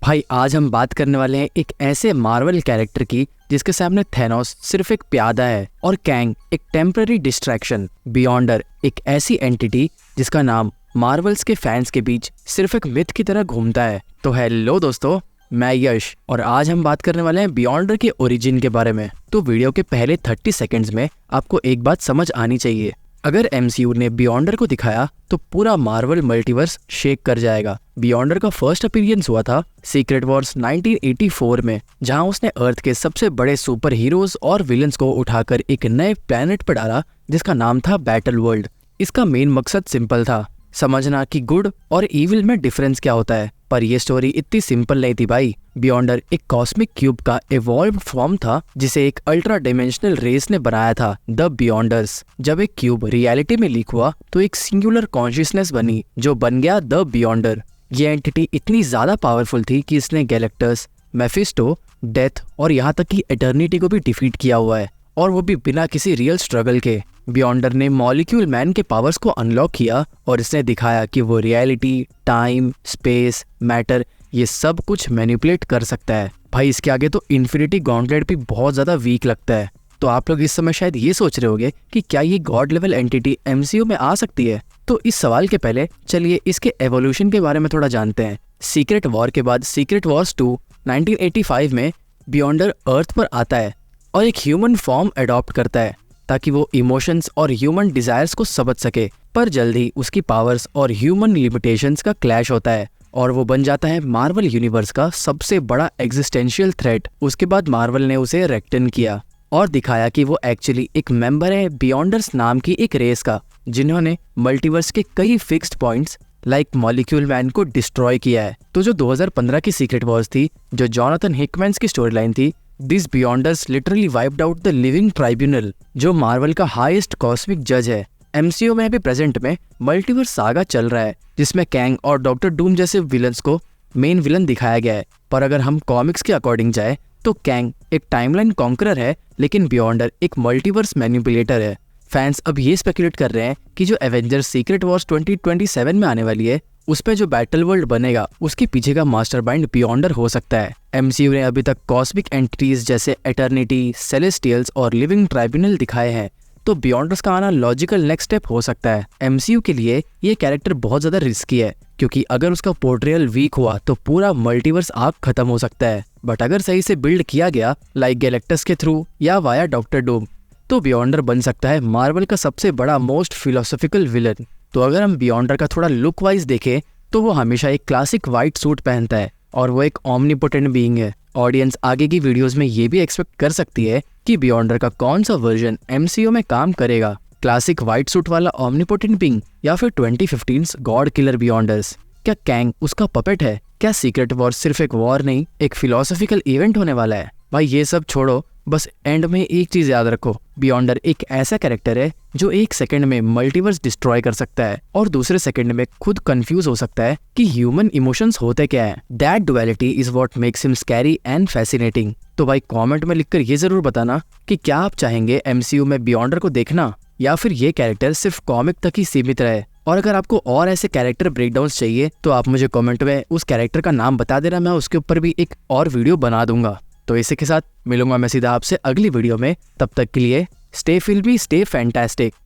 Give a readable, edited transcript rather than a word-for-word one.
भाई आज हम बात करने वाले हैं एक ऐसे मार्वल कैरेक्टर की जिसके सामने थैनोस सिर्फ एक प्यादा है और कैंग एक टेम्पररी डिस्ट्रैक्शन। बियॉन्डर एक ऐसी एंटिटी जिसका नाम मार्वल्स के फैंस के बीच सिर्फ एक मिथ की तरह घूमता है। तो हेलो दोस्तों, मैं यश और आज हम बात करने वाले हैं बियॉन्डर के ओरिजिन के बारे में। तो वीडियो के पहले 30 सेकंड्स में आपको एक बात समझ आनी चाहिए, अगर एमसीयू ने बियॉन्डर को दिखाया तो पूरा मार्वल मल्टीवर्स शेक कर जाएगा। बियॉन्डर का फर्स्ट अपीयरेंस हुआ था सीक्रेट वॉर्स 1984 में, जहां उसने अर्थ के सबसे बड़े सुपर हीरोज और विलन्स को उठाकर एक नए प्लेनेट पर डाला जिसका नाम था बैटल वर्ल्ड। इसका मेन मकसद सिंपल था, समझना कि गुड और इविल में डिफरेंस क्या होता है। पर ये स्टोरी इतनी सिंपल नहीं थी भाई। बियॉन्डर एक कॉस्मिक क्यूब का इवॉल्व्ड फॉर्म था जिसे एक अल्ट्रा डायमेंशनल रेस ने बनाया था, द बियॉन्डर्स। जब एक क्यूब रियलिटी में लीक हुआ तो एक सिंगुलर कॉन्शियसनेस बनी जो बन गया द बियॉन्डर। ये एंटिटी इतनी ज्यादा पावरफुल थी कि इसने गैलेक्टस, मेफिस्टो, डेथ और यहाँ तक कि एटर्निटी को भी डिफीट किया हुआ है, और वो भी बिना किसी रियल स्ट्रगल के। बियॉन्डर ने मॉलिक्यूल मैन के पावर्स को अनलॉक किया और इसने दिखाया कि वो रियलिटी, टाइम, स्पेस, मैटर ये सब कुछ मैनिपुलेट कर सकता है। भाई इसके आगे तो इन्फिनिटी गॉन्टलेट भी बहुत ज्यादा वीक लगता है। तो आप लोग इस समय शायद ये सोच रहे होंगे कि क्या ये गॉड लेवल एंटिटी एमसीयू में आ सकती है। तो इस सवाल के पहले चलिए इसके एवोल्यूशन के बारे में थोड़ा जानते हैं। सीक्रेट वॉर के बाद सीक्रेट वॉर्स 2 1985 में बियॉन्डर अर्थ पर आता है और एक ह्यूमन फॉर्म अडॉप्ट करता है ताकि वो इमोशंस और ह्यूमन डिजायर्स को समझ सके। पर जल्दी उसकी पावर्स और ह्यूमन लिमिटेशंस का क्लैश होता है और वो बन जाता है मार्वल यूनिवर्स का सबसे बड़ा एग्जिस्टेंशियल थ्रेट। उसके बाद मार्वल ने उसे रेक्टन किया और दिखाया कि वो एक्चुअली एक मेंबर है बियॉन्डर्स नाम की एक रेस का, जिन्होंने मल्टीवर्स के कई fixed points like molecule man को डिस्ट्रॉय किया है। तो जो 2015 की सीक्रेट वॉर्स थी, जो जॉनथन हिकमैन्स की स्टोरी लाइन थी, this Beyonders literally wiped out the living tribunal, जो मार्वल का हाईएस्ट कॉस्मिक जज है। एमसीयू में भी प्रेजेंट में मल्टीवर्स सागा चल रहा है जिसमें कैंग और डॉक्टर डूम जैसे विलन्स को मेन विलन दिखाया गया है। पर अगर हम कॉमिक्स के अकॉर्डिंग जाए तो कैंग एक टाइमलाइन कॉन्करर है, लेकिन बियॉन्डर एक मल्टीवर्स मैनिपुलेटर है। फैंस अब ये स्पेकुलेट कर रहे हैं कि जो एवेंजर्स सीक्रेट वॉर्स 2027 में आने वाली है उस पे जो बैटल वर्ल्ड बनेगा उसके पीछे का मास्टरमाइंड बियॉन्डर हो सकता है। एमसीयू ने अभी तक कॉस्मिक एंटिटीज जैसे एटर्निटी, सेलेस्टियल्स और लिविंग ट्राइब्यूनल दिखाए हैं, तो बियॉन्डर्स का आना लॉजिकल नेक्स्ट स्टेप हो सकता है। एमसीयू के लिए ये कैरेक्टर बहुत ज्यादा रिस्की है क्योंकि अगर उसका पोर्ट्रेयल वीक हुआ तो पूरा मल्टीवर्स आर्क खत्म हो सकता है। बट अगर सही से बिल्ड किया गया लाइक गैलेक्टस के थ्रू या वाया डॉक्टर डूम, तो बियॉन्डर बन सकता है मार्वल का सबसे बड़ा मोस्ट फिलोसॉफिकल विलन। तो अगर हम बियॉन्डर का थोड़ा लुक वाइज देखें तो वो हमेशा एक क्लासिक व्हाइट सूट पहनता है और वो एक ओमनीपोटेंट बीइंग है। ऑडियंस आगे की वीडियोस में ये भी एक्सपेक्ट कर सकती है कि बियॉन्डर का कौन सा वर्जन एमसीयू में काम करेगा, क्लासिक व्हाइट सूट वाला ओमनीपोटेंट बीइंग या फिर 2015 गॉड किलर बियॉन्डर्स। क्या कैंग उसका पपेट है? क्या सीक्रेट वॉर सिर्फ एक वॉर नहीं, एक फिलोसॉफिकल इवेंट होने वाला है? भाई ये सब छोड़ो, बस एंड में एक चीज याद रखो, बियॉन्डर एक ऐसा कैरेक्टर है जो एक सेकंड में मल्टीवर्स डिस्ट्रॉय कर सकता है और दूसरे सेकंड में खुद कंफ्यूज हो सकता है कि ह्यूमन इमोशंस होते क्या है। That duality is what makes him scary and fascinating. तो भाई कमेंट में लिखकर ये जरूर बताना कि क्या आप चाहेंगे एमसीयू में बियॉन्डर को देखना या फिर ये कैरेक्टर सिर्फ कॉमिक तक ही सीमित रहे। और अगर आपको और ऐसे कैरेक्टर ब्रेकडाउन्स चाहिए तो आप मुझे कमेंट में उस कैरेक्टर का नाम बता देना, मैं उसके ऊपर भी एक और वीडियो बना दूंगा। तो इसी के साथ मिलूंगा मैं सीधा आपसे अगली वीडियो में। तब तक के लिए स्टे फिल्मी, स्टे फैंटास्टिक।